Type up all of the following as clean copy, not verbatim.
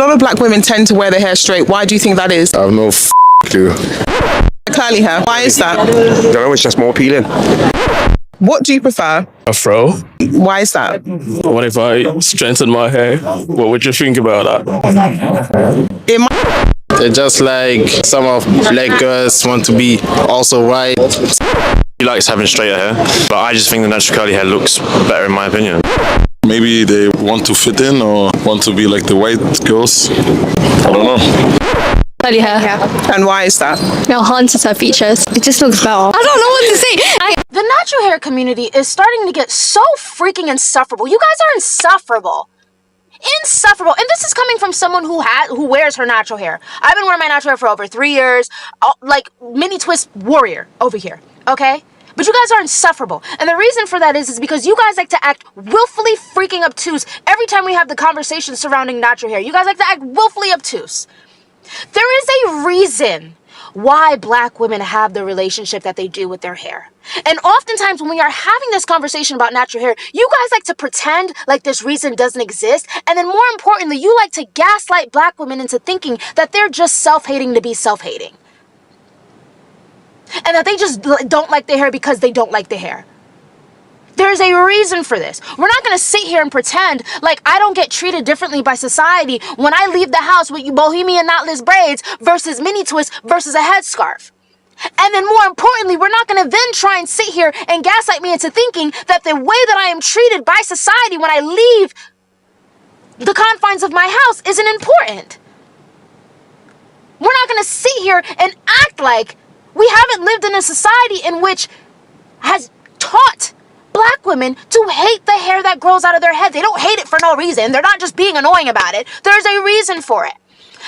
lot of black women tend to wear their hair straight. Why do you think that is? I have no clue. Curly hair. Why is that? I don't know, it's just more appealing. What do you prefer? A fro? Why is that? What if I strengthen my hair? What would you think about that? It's just like some of black girls want to be also white. He likes having straighter hair, but I just think the natural curly hair looks better in my opinion. Maybe they want to fit in or want to be like the white girls. I don't know. Curly hair. And why is that? It enhances her features. It just looks better. I don't know what to say. The natural hair community is starting to get so freaking insufferable. You guys are insufferable. Insufferable. And this is coming from someone who wears her natural hair. I've been wearing my natural hair for over 3 years. Like mini twist warrior over here. Okay? But you guys are insufferable. And the reason for that is because you guys like to act willfully freaking obtuse every time we have the conversation surrounding natural hair. You guys like to act willfully obtuse. There is a reason why black women have the relationship that they do with their hair. And oftentimes when we are having this conversation about natural hair, you guys like to pretend like this reason doesn't exist. And then more importantly, you like to gaslight black women into thinking that they're just self-hating to be self-hating. And that they just don't like their hair because they don't like the hair. There's a reason for this. We're not going to sit here and pretend like I don't get treated differently by society when I leave the house with you bohemian knotless braids versus mini twist versus a headscarf. And then more importantly, we're not going to then try and sit here and gaslight me into thinking that the way that I am treated by society when I leave the confines of my house isn't important. We're not going to sit here and act like we haven't lived in a society in which has taught black women to hate the hair that grows out of their head. They don't hate it for no reason. They're not just being annoying about it. There's a reason for it.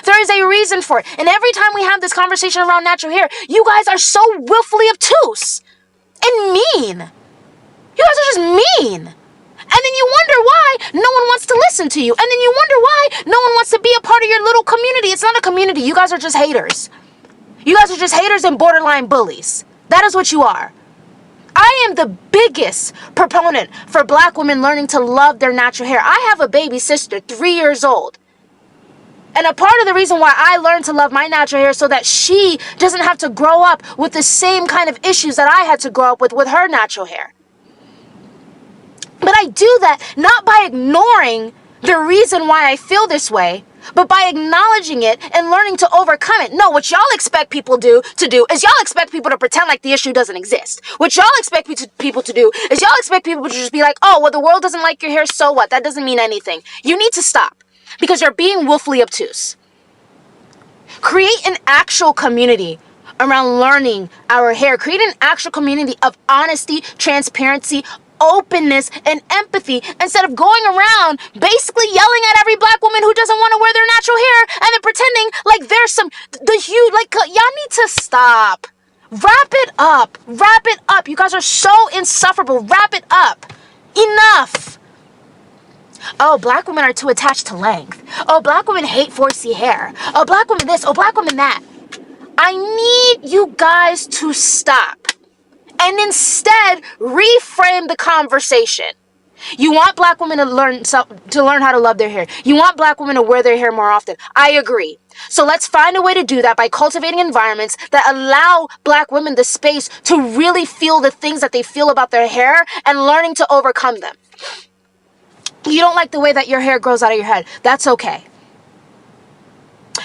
There is a reason for it. And every time we have this conversation around natural hair, you guys are so willfully obtuse and mean. You guys are just mean. And then you wonder why no one wants to listen to you. And then you wonder why no one wants to be a part of your little community. It's not a community. You guys are just haters. You guys are just haters and borderline bullies. That is what you are. I am the biggest proponent for black women learning to love their natural hair. I have a baby sister, 3 years old. And a part of the reason why I learned to love my natural hair is so that she doesn't have to grow up with the same kind of issues that I had to grow up with her natural hair. But I do that not by ignoring the reason why I feel this way, but by acknowledging it and learning to overcome it. No, what y'all expect people to do is y'all expect people to pretend like the issue doesn't exist. What y'all expect people to do is y'all expect people to just be like, oh, well, the world doesn't like your hair, so what? That doesn't mean anything. You need to stop because you're being willfully obtuse. Create an actual community around learning our hair. Create an actual community of honesty, transparency, openness, and empathy instead of going around basically yelling at every black woman who doesn't want to wear their natural hair and then pretending like there's y'all need to stop. Wrap it up. Wrap it up. You guys are so insufferable. Wrap it up. Enough. Oh, black women are too attached to length. Oh, black women hate 4C hair. Oh, black women this. Oh, black women that. I need you guys to stop. And instead, reframe the conversation. You want black women to learn how to love their hair. You want black women to wear their hair more often. I agree. So let's find a way to do that by cultivating environments that allow black women the space to really feel the things that they feel about their hair and learning to overcome them. You don't like the way that your hair grows out of your head. That's okay.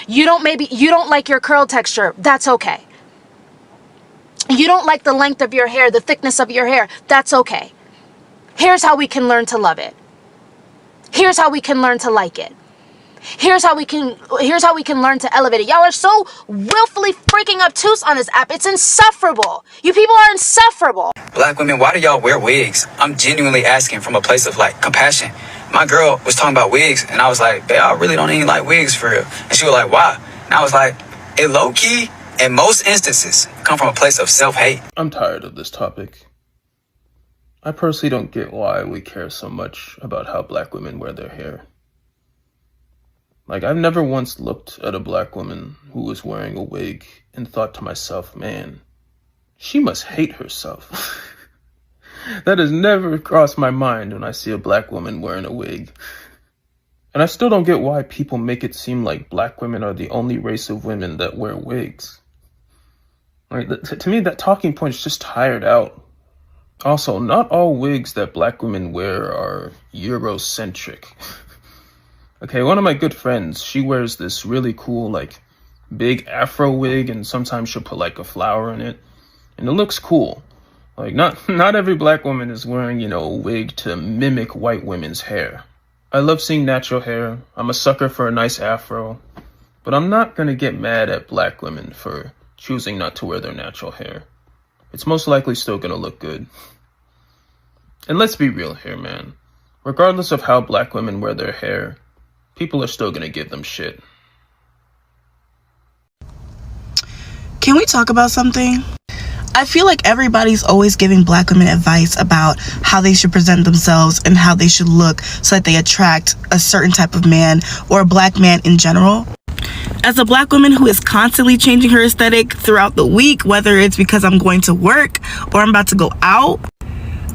You don't like your curl texture. That's okay. You don't like the length of your hair, the thickness of your hair. That's okay. Here's how we can learn to love it. Here's how we can learn to like it. Here's how we can learn to elevate it. Y'all are so willfully freaking obtuse on this app. It's insufferable. You people are insufferable. Black women, why do y'all wear wigs? I'm genuinely asking from a place of like compassion. My girl was talking about wigs and I was like, babe, I really don't even like wigs for real. And she was like, why? And I was like, it low key, in most instances, come from a place of self-hate. I'm tired of this topic. I personally don't get why we care so much about how black women wear their hair. Like, I've never once looked at a black woman who was wearing a wig and thought to myself, man, she must hate herself. That has never crossed my mind when I see a black woman wearing a wig. And I still don't get why people make it seem like black women are the only race of women that wear wigs. Right? To me, that talking point is just tired out. Also, not all wigs that black women wear are Eurocentric. Okay, one of my good friends, she wears this really cool, like, big afro wig, and sometimes she'll put, like, a flower in it. And it looks cool. Like, not every black woman is wearing, a wig to mimic white women's hair. I love seeing natural hair. I'm a sucker for a nice afro. But I'm not gonna get mad at black women for choosing not to wear their natural hair. It's most likely still gonna look good. And let's be real here, man. Regardless of how black women wear their hair, people are still gonna give them shit. Can we talk about something? I feel like everybody's always giving black women advice about how they should present themselves and how they should look so that they attract a certain type of man or a black man in general. As a black woman who is constantly changing her aesthetic throughout the week, whether it's because I'm going to work or I'm about to go out,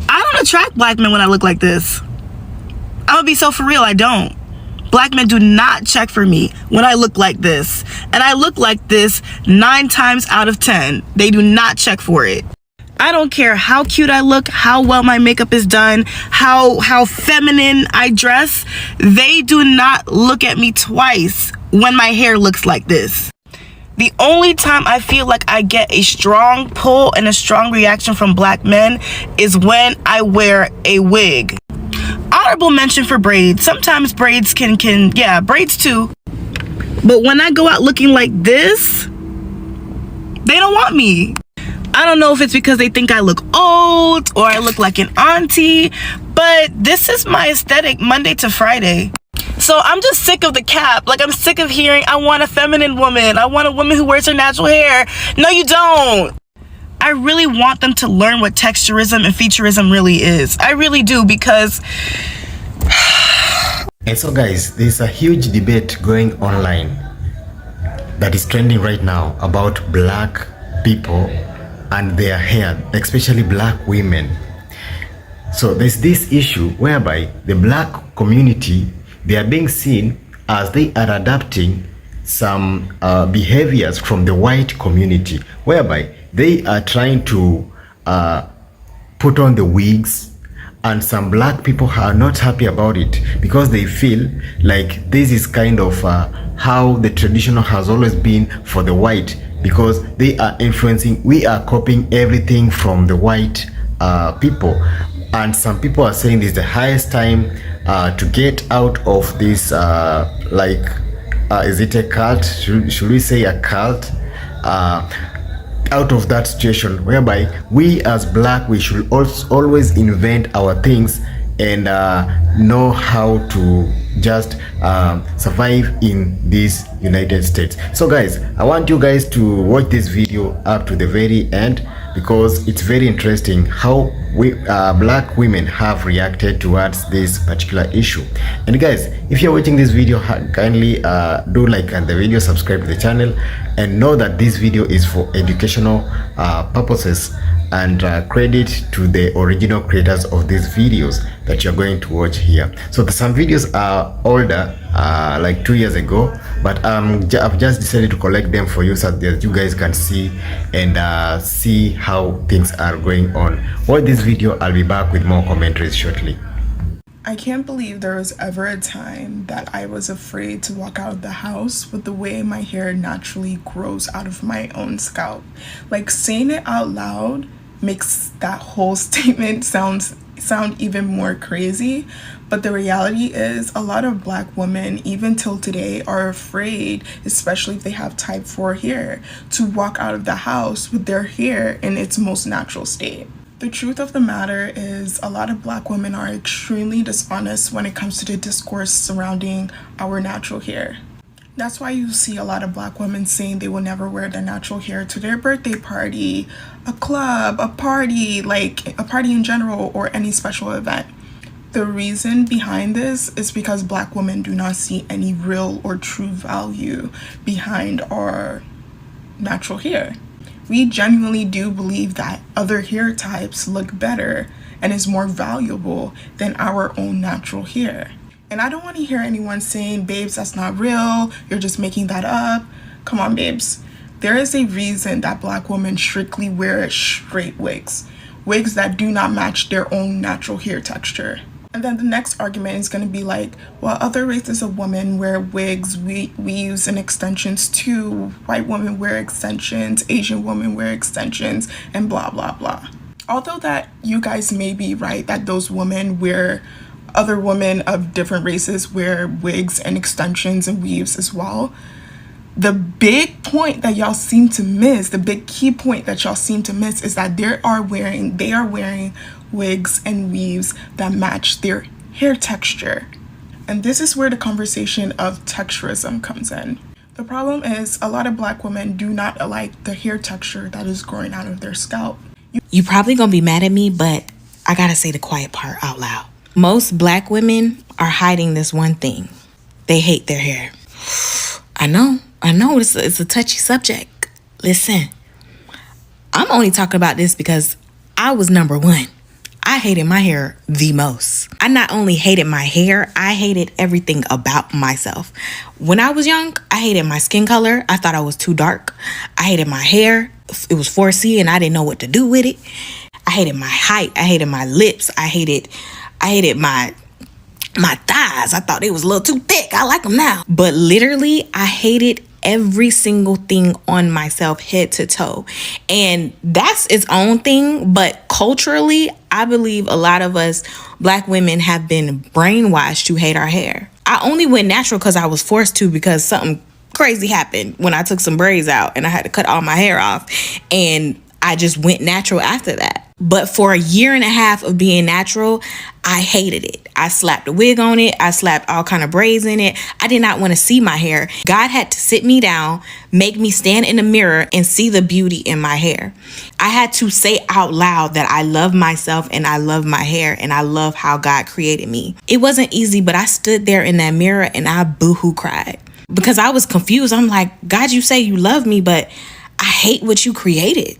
I don't attract black men when I look like this. I'm gonna be so for real, I don't. Black men do not check for me when I look like this. And I look like this 9 times out of 10. They do not check for it. I don't care how cute I look, how well my makeup is done, how feminine I dress. They do not look at me twice when my hair looks like this. The only time I feel like I get a strong pull and a strong reaction from black men is when I wear a wig. Honorable mention for braids. Sometimes braids can braids too. But when I go out looking like this, they don't want me. I don't know if it's because they think I look old or I look like an auntie, but this is my aesthetic Monday to Friday. So I'm just sick of the cap. Like, I'm sick of hearing, I want a feminine woman. I want a woman who wears her natural hair. No, you don't. I really want them to learn what texturism and featureism really is. I really do, because... And so guys, there's a huge debate going online that is trending right now about black people and their hair, especially black women. So there's this issue whereby the black community, they are being seen as they are adapting some behaviors from the white community, whereby they are trying to put on the wigs, and some black people are not happy about it because they feel like this is kind of how the traditional has always been for the white, because they are influencing, we are copying everything from the white people. And some people are saying this is the highest time to get out of this is it a cult? Should we say a cult? Out of that situation whereby we as black, we should also always invent our things and know how to just survive in these United States. So guys, I want you guys to watch this video up to the very end, because it's very interesting how we black women have reacted towards this particular issue. And guys, if you're watching this video, kindly do like the video, subscribe to the channel, and know that this video is for educational purposes, and credit to the original creators of these videos that you're going to watch here. So some videos are older, like 2 years ago, but I've just decided to collect them for you so that you guys can see and see how things are going on. Watch this video. I'll be back with more commentaries shortly. I can't believe there was ever a time that I was afraid to walk out of the house with the way my hair naturally grows out of my own scalp. Like, saying it out loud makes that whole statement sound even more crazy, but the reality is a lot of black women, even till today, are afraid, especially if they have type 4 hair, to walk out of the house with their hair in its most natural state. The truth of the matter is a lot of black women are extremely dishonest when it comes to the discourse surrounding our natural hair. That's why you see a lot of black women saying they will never wear their natural hair to their birthday party, a club, a party, like a party in general, or any special event. The reason behind this is because black women do not see any real or true value behind our natural hair. We genuinely do believe that other hair types look better and is more valuable than our own natural hair. And I don't want to hear anyone saying, babes, that's not real, you're just making that up. Come on, babes. There is a reason that Black women strictly wear straight wigs. Wigs that do not match their own natural hair texture. And then the next argument is going to be like, well, other races of women wear wigs, weaves, and extensions too. White women wear extensions, Asian women wear extensions, and blah, blah, blah. Although that you guys may be right that those women wear, other women of different races wear wigs and extensions and weaves as well, the big point that y'all seem to miss, the big key point that y'all seem to miss is that they are wearing wigs and weaves that match their hair texture. And this is where the conversation of texturism comes in. The problem is a lot of Black women do not like the hair texture that is growing out of their scalp. You probably gonna be mad at me, but I gotta say the quiet part out loud. Most Black women are hiding this one thing. They hate their hair. I know, it's a touchy subject. Listen, I'm only talking about this because I was number one. I hated my hair the most. I not only hated my hair, I hated everything about myself. When I was young, I hated my skin color. I thought I was too dark. I hated my hair. It was 4C and I didn't know what to do with it. I hated my height. I hated my lips. I hated my thighs. I thought they was a little too thick. I like them now. But literally, I hated every single thing on myself, head to toe. And that's its own thing. But culturally, I believe a lot of us Black women have been brainwashed to hate our hair. I only went natural because I was forced to, because something crazy happened when I took some braids out and I had to cut all my hair off. And I just went natural after that. But for a year and a half of being natural, I hated it. I slapped a wig on it. I slapped all kind of braids in it. I did not want to see my hair. God had to sit me down, make me stand in the mirror and see the beauty in my hair. I had to say out loud that I love myself and I love my hair and I love how God created me. It wasn't easy, but I stood there in that mirror and I boohoo cried because I was confused. I'm like, God, you say you love me, but I hate what you created.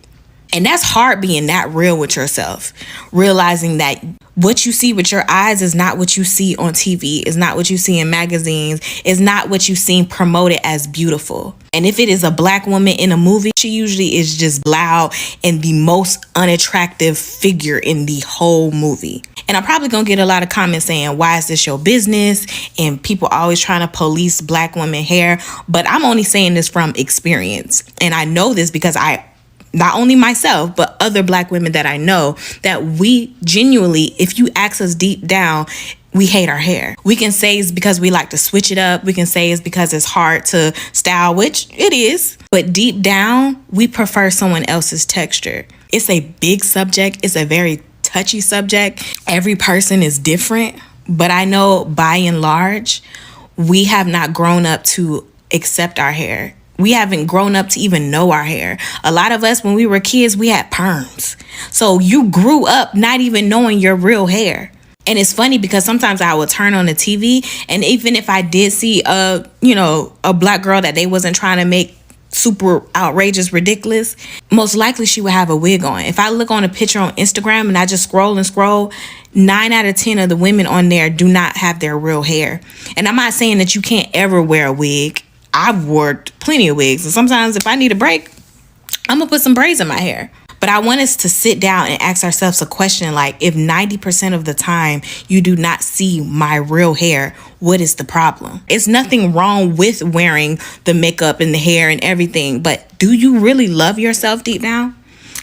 And that's hard, being that real with yourself, realizing that what you see with your eyes is not what you see on TV, is not what you see in magazines, is not what you see promoted as beautiful. And if it is a Black woman in a movie, she usually is just loud and the most unattractive figure in the whole movie. And I'm probably gonna get a lot of comments saying, why is this your business? And people always trying to police Black women hair. But I'm only saying this from experience. And I know this because not only myself, but other Black women that I know, that we genuinely, if you ask us deep down, we hate our hair. We can say it's because we like to switch it up. We can say it's because it's hard to style, which it is. But deep down, we prefer someone else's texture. It's a big subject. It's a very touchy subject. Every person is different. But I know by and large, we have not grown up to accept our hair. We haven't grown up to even know our hair. A lot of us, when we were kids, we had perms. So you grew up not even knowing your real hair. And it's funny because sometimes I would turn on the TV, and even if I did see a Black girl that they wasn't trying to make super outrageous, ridiculous, most likely she would have a wig on. If I look on a picture on Instagram and I just scroll and scroll, 9 out of 10 of the women on there do not have their real hair. And I'm not saying that you can't ever wear a wig. I've worn plenty of wigs, and sometimes if I need a break, I'm gonna put some braids in my hair. But I want us to sit down and ask ourselves a question like, if 90% of the time you do not see my real hair, what is the problem? It's nothing wrong with wearing the makeup and the hair and everything, but do you really love yourself deep down?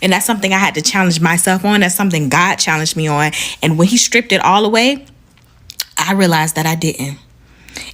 And that's something I had to challenge myself on. That's something God challenged me on. And when he stripped it all away, I realized that I didn't.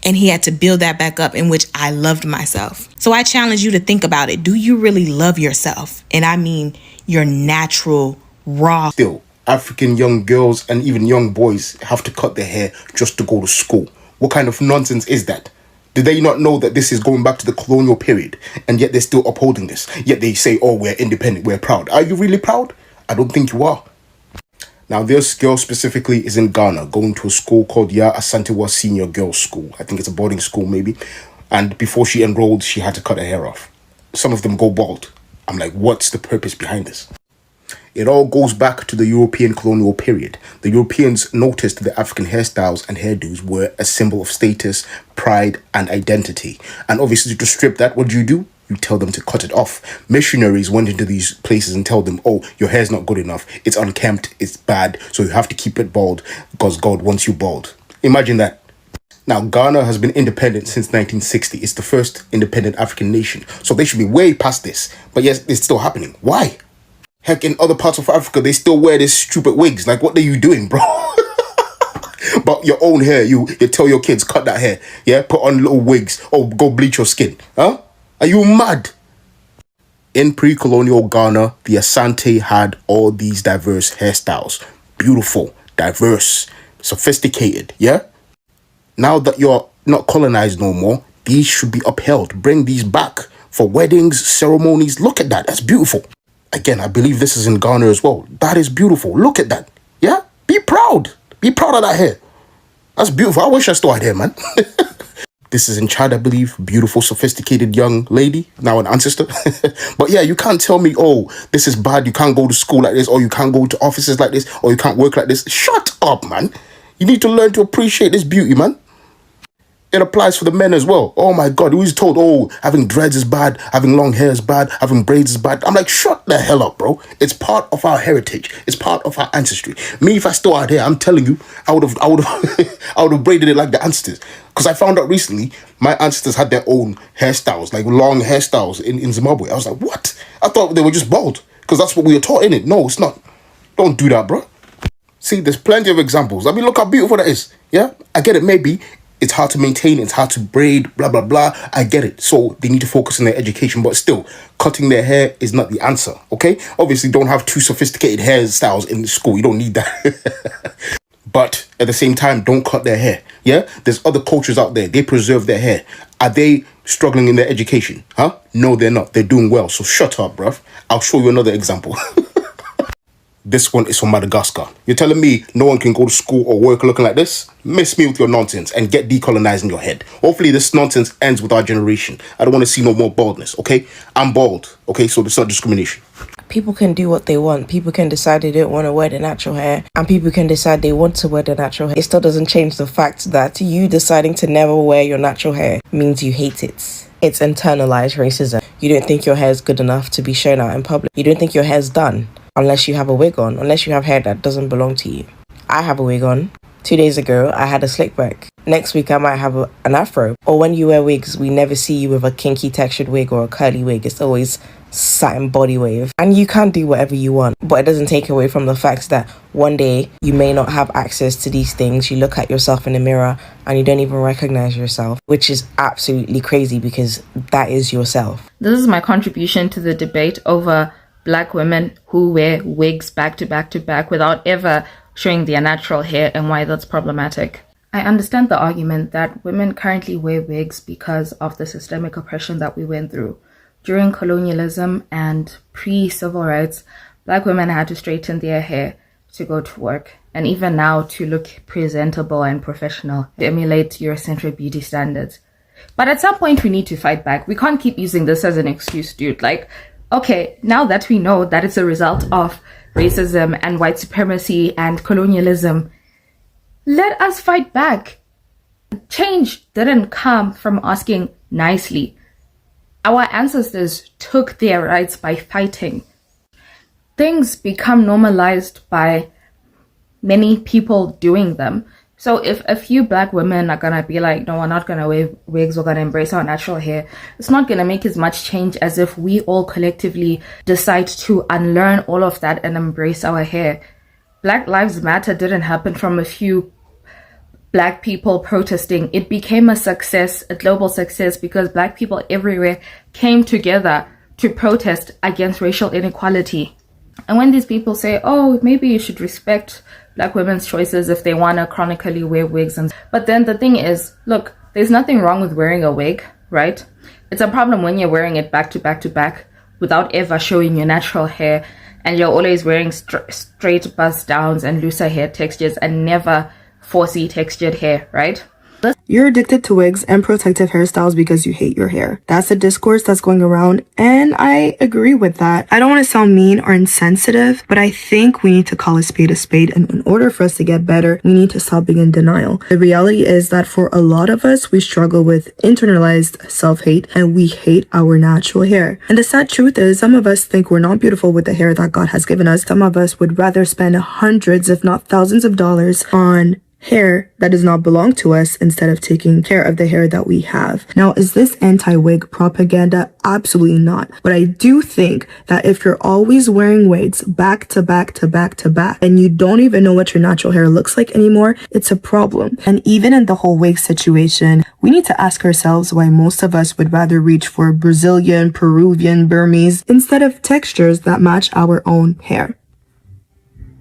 And he had to build that back up, in which I loved myself. So I challenge you to think about it. Do you really love yourself? And I mean your natural, raw. Still, African young girls and even young boys have to cut their hair just to go to school. What kind of nonsense is that? Do they not know that this is going back to the colonial period? And yet they're still upholding this. Yet they say, oh, we're independent, we're proud. Are you really proud? I don't think you are. Now, this girl specifically is in Ghana, going to a school called Ya Asantewa Senior Girls School. I think it's a boarding school, maybe. And before she enrolled, she had to cut her hair off. Some of them go bald. I'm like, what's the purpose behind this? It all goes back to the European colonial period. The Europeans noticed the African hairstyles and hairdos were a symbol of status, pride, and identity. And obviously, to strip that, what do? You tell them to cut it off. Missionaries went into these places and tell them, oh, your hair's not good enough. It's unkempt, it's bad, so you have to keep it bald because God wants you bald. Imagine that. Now, Ghana has been independent since 1960. It's the first independent African nation. So they should be way past this. But yes, it's still happening. Why? Heck, in other parts of Africa, they still wear these stupid wigs. Like, what are you doing, bro? But your own hair, you tell your kids, cut that hair. Yeah, put on little wigs. Oh, go bleach your skin. Huh? Are you mad? In pre-colonial Ghana, the Asante had all these diverse hairstyles. Beautiful, diverse, sophisticated, yeah? Now that you're not colonized no more, these should be upheld. Bring these back for weddings, ceremonies. Look at that. That's beautiful. Again, I believe this is in Ghana as well. That is beautiful. Look at that. Yeah? Be proud. Be proud of that hair. That's beautiful. I wish I still had hair, man. This is in Chad, I believe. Beautiful, sophisticated young lady. Now an ancestor. But yeah, you can't tell me, oh, this is bad. You can't go to school like this. Or you can't go to offices like this. Or you can't work like this. Shut up, man. You need to learn to appreciate this beauty, man. It applies for the men as well. Oh my God, who's told, oh, having dreads is bad, having long hair is bad, having braids is bad. I'm like, shut the hell up, bro. It's part of our heritage. It's part of our ancestry. Me, if I still had hair, I'm telling you, I would have braided it like the ancestors. Because I found out recently, my ancestors had their own hairstyles, like long hairstyles in Zimbabwe. I was like, what? I thought they were just bald. Because that's what we were taught, innit? No, it's not. Don't do that, bro. See, there's plenty of examples. I mean, look how beautiful that is. Yeah? I get it, maybe. It's hard to maintain, it's hard to braid, blah, blah, blah. I get it. So they need to focus on their education, but still, cutting their hair is not the answer, okay? Obviously, don't have too sophisticated hairstyles in the school. You don't need that. But at the same time, don't cut their hair, yeah? There's other cultures out there. They preserve their hair. Are they struggling in their education? Huh? No, they're not. They're doing well. So shut up, bruv. I'll show you another example. This one is from Madagascar. You're telling me no one can go to school or work looking like this? Miss me with your nonsense and get decolonized in your head. Hopefully this nonsense ends with our generation. I don't want to see no more baldness, okay? I'm bald, okay? So it's not discrimination. People can do what they want. People can decide they don't want to wear their natural hair. And people can decide they want to wear their natural hair. It still doesn't change the fact that you deciding to never wear your natural hair means you hate it. It's internalized racism. You don't think your hair is good enough to be shown out in public. You don't think your hair's done. Unless you have a wig on, unless you have hair that doesn't belong to you. I have a wig on. 2 days ago, I had a slick back. Next week, I might have an afro. Or when you wear wigs, we never see you with a kinky textured wig or a curly wig. It's always satin body wave. And you can do whatever you want. But it doesn't take away from the fact that one day, you may not have access to these things. You look at yourself in the mirror and you don't even recognize yourself. Which is absolutely crazy because that is yourself. This is my contribution to the debate over Black women who wear wigs back to back to back without ever showing their natural hair and why that's problematic. I understand the argument that women currently wear wigs because of the systemic oppression that we went through. During colonialism and pre-civil rights, Black women had to straighten their hair to go to work. And even now to look presentable and professional, to emulate Eurocentric beauty standards. But at some point we need to fight back. We can't keep using this as an excuse, dude. Like, okay, now that we know that it's a result of racism and white supremacy and colonialism, let us fight back. Change didn't come from asking nicely. Our ancestors took their rights by fighting. Things become normalized by many people doing them. So if a few Black women are gonna be like, no, we're not gonna wear wigs, we're gonna embrace our natural hair, it's not gonna make as much change as if we all collectively decide to unlearn all of that and embrace our hair. Black Lives Matter didn't happen from a few Black people protesting. It became a success, a global success, because Black people everywhere came together to protest against racial inequality. And when these people say, oh, maybe you should respect Black women's choices if they want to chronically wear wigs. But then the thing is, look, there's nothing wrong with wearing a wig, right? It's a problem when you're wearing it back to back to back without ever showing your natural hair, and you're always wearing straight bust downs and looser hair textures and never 4C textured hair, right? You're addicted to wigs and protective hairstyles because you hate your hair. That's a discourse that's going around, and I agree with that. I don't want to sound mean or insensitive, but I think we need to call a spade, and in order for us to get better, we need to stop being in denial. The reality is that for a lot of us, we struggle with internalized self-hate, and we hate our natural hair. And the sad truth is, some of us think we're not beautiful with the hair that God has given us. Some of us would rather spend hundreds, if not thousands of dollars on hair that does not belong to us instead of taking care of the hair that we have. Now, is this anti-wig propaganda? Absolutely not. But I do think that if you're always wearing wigs back to back to back to back and you don't even know what your natural hair looks like anymore, it's a problem. And even in the whole wig situation, we need to ask ourselves why most of us would rather reach for Brazilian, Peruvian, Burmese instead of textures that match our own hair.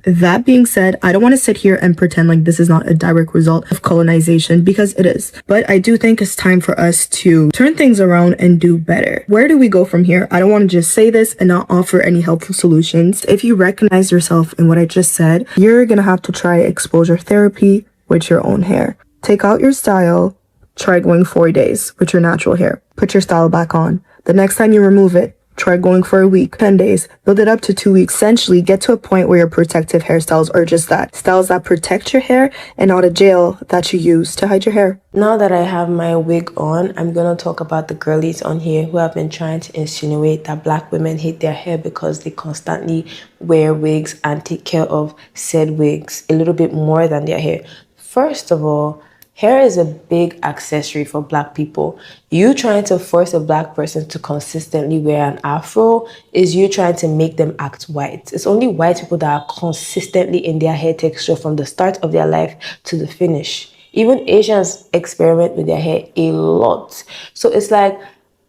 That being said, I don't want to sit here and pretend like this is not a direct result of colonization, because it is. But I do think it's time for us to turn things around and do better. Where do we go from here? I don't want to just say this and not offer any helpful solutions. If you recognize yourself in what I just said, you're gonna have to try exposure therapy with your own hair. Take out your style, try going 40 days with your natural hair. Put your style back on. The next time you remove it, try going for a week, 10 days, build it up to 2 weeks. Essentially, get to a point where your protective hairstyles are just that. Styles that protect your hair and not a gel that you use to hide your hair. Now that I have my wig on, I'm going to talk about the girlies on here who have been trying to insinuate that black women hate their hair because they constantly wear wigs and take care of said wigs a little bit more than their hair. First of all, hair is a big accessory for black people. You trying to force a black person to consistently wear an afro is you trying to make them act white. It's only white people that are consistently in their hair texture from the start of their life to the finish. Even Asians experiment with their hair a lot. So it's like,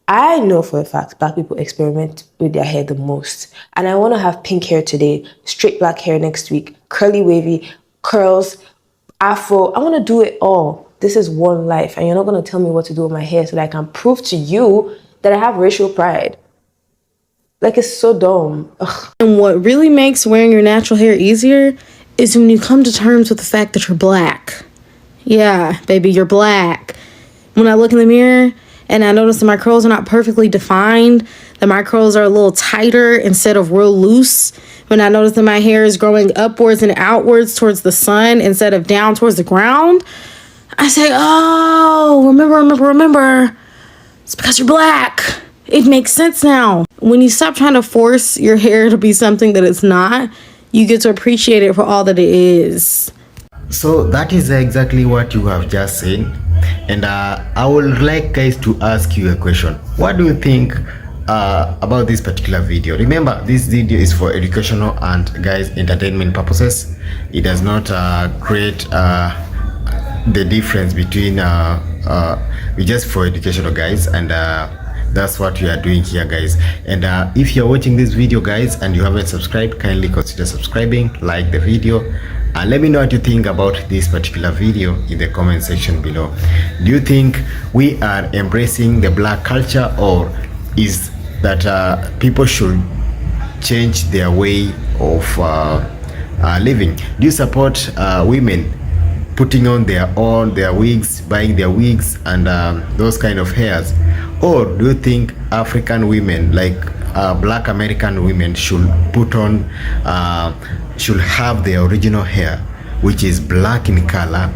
I know for a fact black people experiment with their hair the most. And I want to have pink hair today, straight black hair next week, curly wavy, curls, afro. I want to do it all. This is one life, and you're not going to tell me what to do with my hair so that I can prove to you that I have racial pride. Like, it's so dumb. Ugh. And what really makes wearing your natural hair easier is when you come to terms with the fact that you're black. Yeah, baby, you're black. When I look in the mirror and I notice that my curls are not perfectly defined, that my curls are a little tighter instead of real loose, when I notice that my hair is growing upwards and outwards towards the sun instead of down towards the ground, I say, oh, remember, it's because you're black. It makes sense now. When you stop trying to force your hair to be something that it's not, you get to appreciate it for all that it is. So that is exactly what you have just said. And I would like guys to ask you a question. What do you think about this particular video? Remember, this video is for educational and guys entertainment purposes. It does not create the difference between just for educational guys, and that's what we are doing here, guys. And if you're watching this video, guys, and you haven't subscribed, kindly consider subscribing, like the video, and let me know what you think about this particular video in the comment section below. Do you think we are embracing the black culture, or is that people should change their way of living? Do you support women putting on their wigs, buying their wigs and those kind of hairs? Or do you think African women, like black American women, should put on should have their original hair, which is black in color,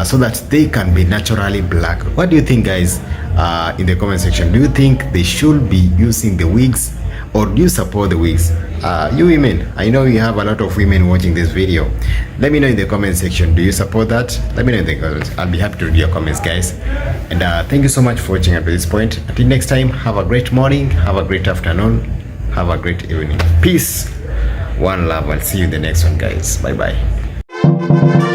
so that they can be naturally black? What do you think, guys, in the comment section? Do you think they should be using the wigs, or do you support the wigs? You women, I know you have a lot of women watching this video. Let me know in the comment section. Do you support that? Let me know in the comments. I'll be happy to read your comments, guys. And thank you so much for watching up to this point. Until next time, have a great morning, have a great afternoon, have a great evening. Peace, one love. I'll see you in the next one, guys. Bye bye.